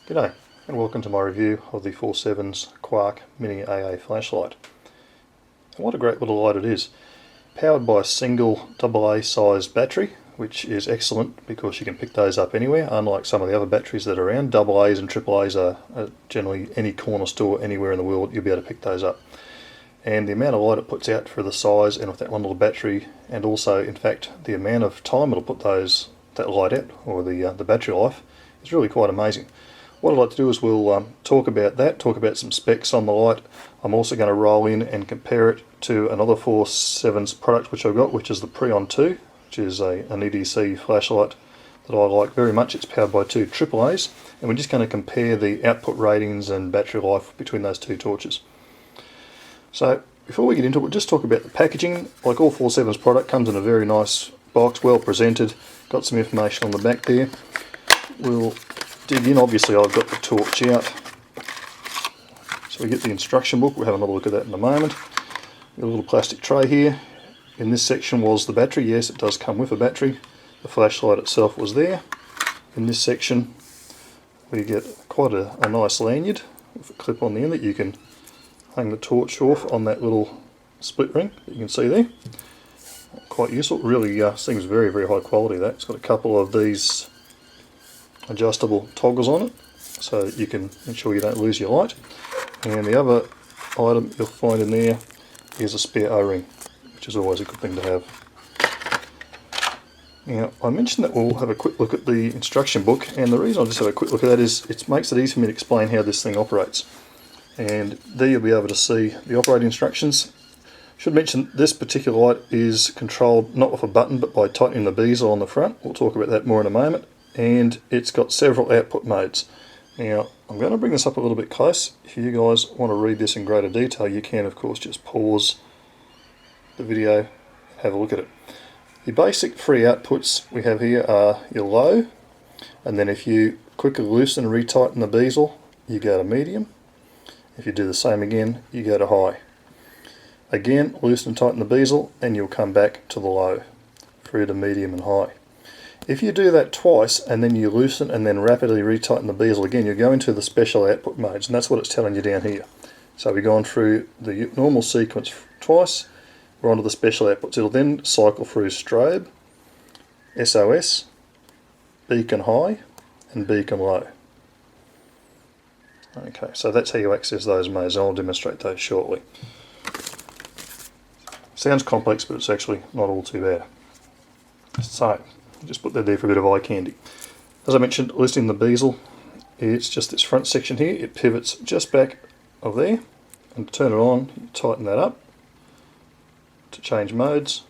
G'day and welcome to my review of the 4Sevens Quark Mini AA flashlight. And what a great little light it is. Powered by a single AA sized battery, which is excellent because you can pick those up anywhere, unlike some of the other batteries that are around. AA's and AAA's are generally any corner store anywhere in the world, you'll be able to pick those up. And the amount of light it puts out for the size and with that one little battery, and also in fact the amount of time it'll put that light out, or the battery life, is really quite amazing. What I'd like to do is we'll talk about some specs on the light. I'm also going to roll in and compare it to another 4Sevens product which I've got, which is the Preon 2, which is an EDC flashlight that I like very much. It's powered by two AAA's, and we're just going to compare the output ratings and battery life between those two torches. So before we get into it, we'll just talk about the packaging. Like all 4Sevens product, comes in a very nice box, well presented, got some information on the back there. We'll dig in. Obviously I've got the torch out, so we get the instruction book. We'll have another look at that in a moment. Got a little plastic tray here. In this section was the battery. Yes, it does come with a battery. The flashlight itself was there. In this section we get quite a nice lanyard with a clip on the end that you can hang the torch off on that little split ring that you can see there. Quite useful. Really seems very, very high quality. That it's got a couple of these adjustable toggles on it, so that you can ensure you don't lose your light. And the other item you'll find in there is a spare O-ring, which is always a good thing to have. Now, I mentioned that we'll have a quick look at the instruction book, and the reason I just have a quick look at that is it makes it easy for me to explain how this thing operates. And there you'll be able to see the operating instructions. Should mention this particular light is controlled not with a button but by tightening the bezel on the front. We'll talk about that more in a moment. And it's got several output modes. Now I'm going to bring this up a little bit close. If you guys want to read this in greater detail, you can of course just pause the video, have a look at it. The basic three outputs we have here are your low, and then if you quickly loosen and retighten the bezel, you go to medium. If you do the same again, you go to high. Again, loosen and tighten the bezel and you'll come back to the low, through to medium and high. If you do that twice and then you loosen and then rapidly retighten the bezel again, you go into the special output modes, and that's what it's telling you down here. So we've gone through the normal sequence twice, we're onto the special outputs. It'll then cycle through Strobe, S.O.S, beacon high and beacon low. Okay, so that's how you access those modes, and I'll demonstrate those shortly. Sounds complex, but it's actually not all too bad. So, just put that there for a bit of eye candy. As I mentioned, loosening the bezel, it's just this front section here. It pivots just back of there, and to turn it on, you tighten that up to change modes.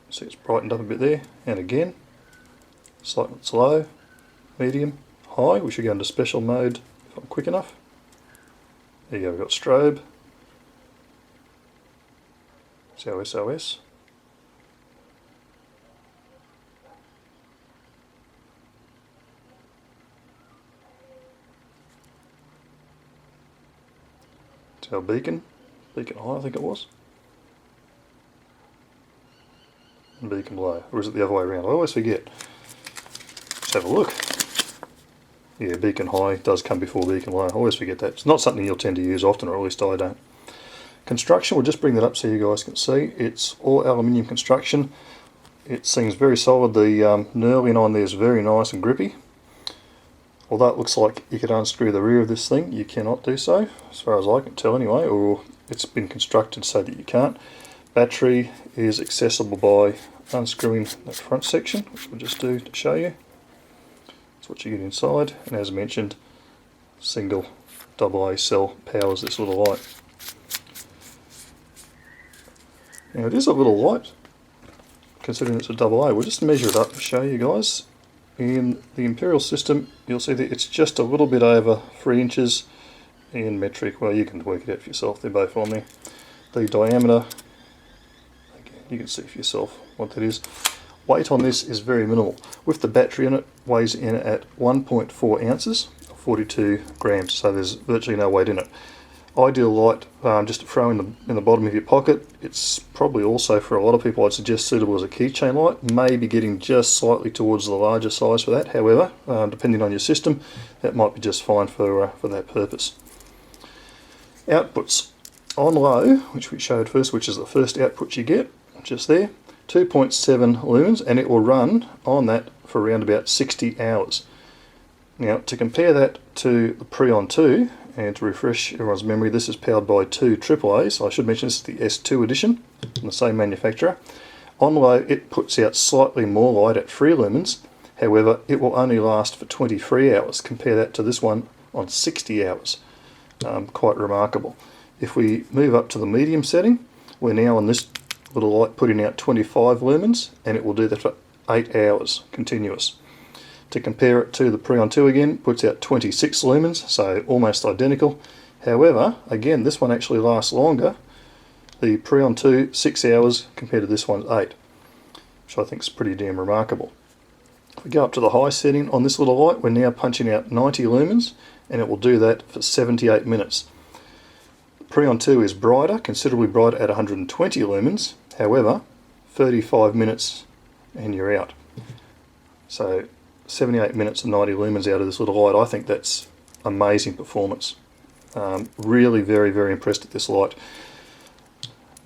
See, it's brightened up a bit there, and again, slightly it's low, medium, high. We should go into special mode if I'm quick enough. There you go, we've got strobe, S.O.S. It's our beacon high I think it was, and beacon low, or is it the other way around? I always forget. Let's have a look. Yeah, beacon high does come before beacon low. I always forget that. It's not something you'll tend to use often, or at least I don't. Construction, we'll just bring that up so you guys can see. It's all aluminium construction. It seems very solid. The knurling on there is very nice and grippy. Although it looks like you could unscrew the rear of this thing, you cannot do so, as far as I can tell anyway, or it's been constructed so that you can't. Battery is accessible by unscrewing that front section, which we'll just do to show you. That's what you get inside, and as mentioned, single AA cell powers this little light. Now it is a little light, considering it's a AA. We'll just measure it up and show you guys. In the imperial system, you'll see that it's just a little bit over 3 inches. In metric, well, you can work it out for yourself, they're both on there. The diameter, again, you can see for yourself what that is. Weight on this is very minimal. With the battery in it, weighs in at 1.4 ounces, 42 grams, so there's virtually no weight in it. Ideal light just to throw in the bottom of your pocket. It's probably also, for a lot of people, I'd suggest suitable as a keychain light, maybe getting just slightly towards the larger size for that. However, depending on your system, that might be just fine for that purpose. Outputs. On low, which we showed first, which is the first output you get, just there, 2.7 lumens, and it will run on that for around about 60 hours. Now, to compare that to the Preon 2, and to refresh everyone's memory, this is powered by two AAAs. I should mention this is the S2 edition from the same manufacturer. On low, it puts out slightly more light at 3 lumens. However, it will only last for 23 hours. Compare that to this one on 60 hours. Quite remarkable. If we move up to the medium setting, we're now on this little light putting out 25 lumens, and it will do that for 8 hours continuous. To compare it to the Preon 2 again, puts out 26 lumens, so almost identical. However, again, this one actually lasts longer. The Preon 2, 6 hours, compared to this one's 8, which I think is pretty damn remarkable. If we go up to the high setting on this little light, we're now punching out 90 lumens, and it will do that for 78 minutes. The Preon 2 is brighter, considerably brighter at 120 lumens. However, 35 minutes and you're out. So 78 minutes and 90 lumens out of this little light. I think that's amazing performance. Really very, very impressed at this light.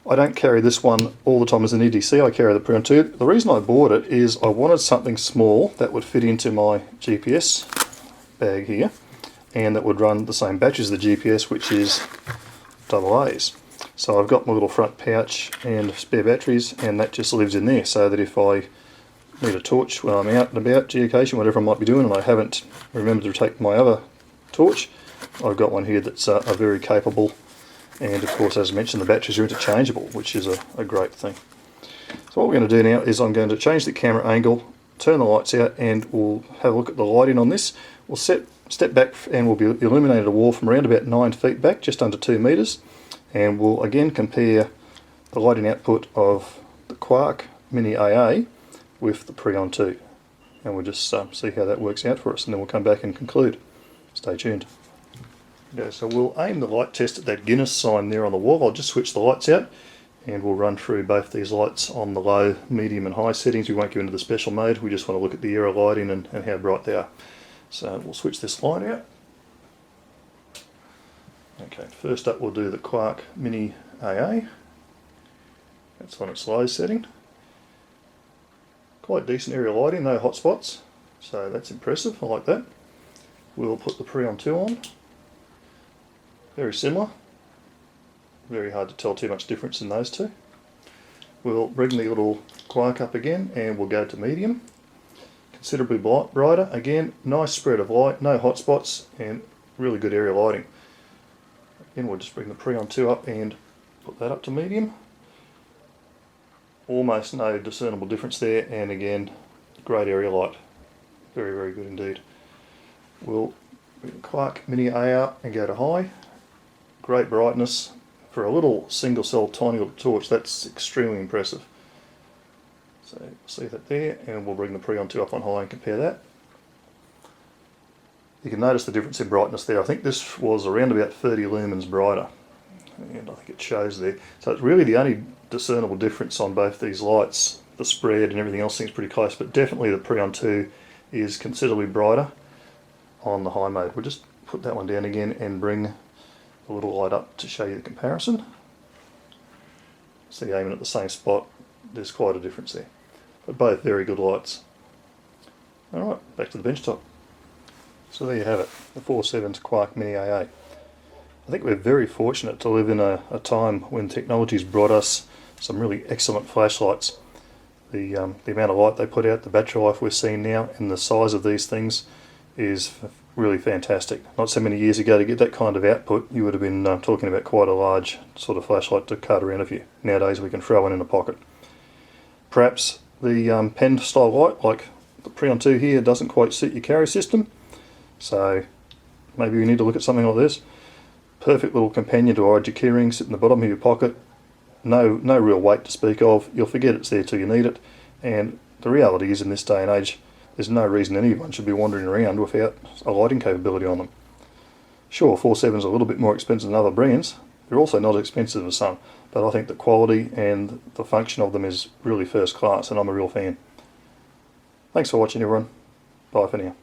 I don't carry this one all the time as an EDC. I carry the Preon 2. The reason I bought it is I wanted something small that would fit into my GPS bag here, and that would run the same batteries as the GPS, which is AA's. So I've got my little front pouch and spare batteries, and that just lives in there, so that if I need a torch when I'm out and about, geocaching, whatever I might be doing, and I haven't remembered to take my other torch, I've got one here that's a very capable, and of course, as mentioned, the batteries are interchangeable, which is a great thing. So what we're going to do now is I'm going to change the camera angle, turn the lights out, and we'll have a look at the lighting on this. We'll step back and we'll be illuminated a wall from around about 9 feet back, just under 2 meters, and we'll again compare the lighting output of the Quark Mini AA with the Preon 2, and we'll just see how that works out for us, and then we'll come back and conclude. Stay tuned. Okay, so we'll aim the light test at that Guinness sign there on the wall. I'll just switch the lights out, and we'll run through both these lights on the low, medium and high settings. We won't go into the special mode, we just want to look at the era lighting and how bright they are. So we'll switch this light out. Okay, first up we'll do the Quark Mini AA. That's on its low setting. Quite decent area lighting, no hot spots, so that's impressive, I like that. We'll put the Preon 2 on. Very similar. Very hard to tell too much difference in those two. We'll bring the little Quark up again, and we'll go to medium. Considerably brighter, again, nice spread of light, no hot spots, and really good area lighting. Again, we'll just bring the Preon 2 up and put that up to medium. Almost no discernible difference there, and again, great area light. Very, very good indeed. We'll bring the Quark Mini AA up and go to high. Great brightness. For a little single cell tiny little torch, that's extremely impressive. So see that there, and we'll bring the Preon 2 up on high and compare that. You can notice the difference in brightness there. I think this was around about 30 lumens brighter, and I think it shows there. So it's really the only discernible difference on both these lights. The spread and everything else seems pretty close, but definitely the Preon 2 is considerably brighter on the high mode. We'll just put that one down again and bring the little light up to show you the comparison. See, aiming at the same spot, there's quite a difference there. But both very good lights. Alright, back to the benchtop. So there you have it, the 4Sevens Quark Mini AA. I think we're very fortunate to live in a time when technology's brought us some really excellent flashlights. The amount of light they put out, the battery life we're seeing now, and the size of these things is really fantastic. Not so many years ago, to get that kind of output, you would have been talking about quite a large sort of flashlight to cart around with you. Nowadays we can throw one in a pocket. Perhaps the pen style light, like the Preon 2 here, doesn't quite suit your carry system, so maybe you need to look at something like this. Perfect little companion to hide your keyring, sit in the bottom of your pocket. No real weight to speak of. You'll forget it's there till you need it, and the reality is, in this day and age, there's no reason anyone should be wandering around without a lighting capability on them. Sure, 4.7's are a little bit more expensive than other brands. They're also not expensive as some, but I think the quality and the function of them is really first class, and I'm a real fan. Thanks for watching, everyone. Bye for now.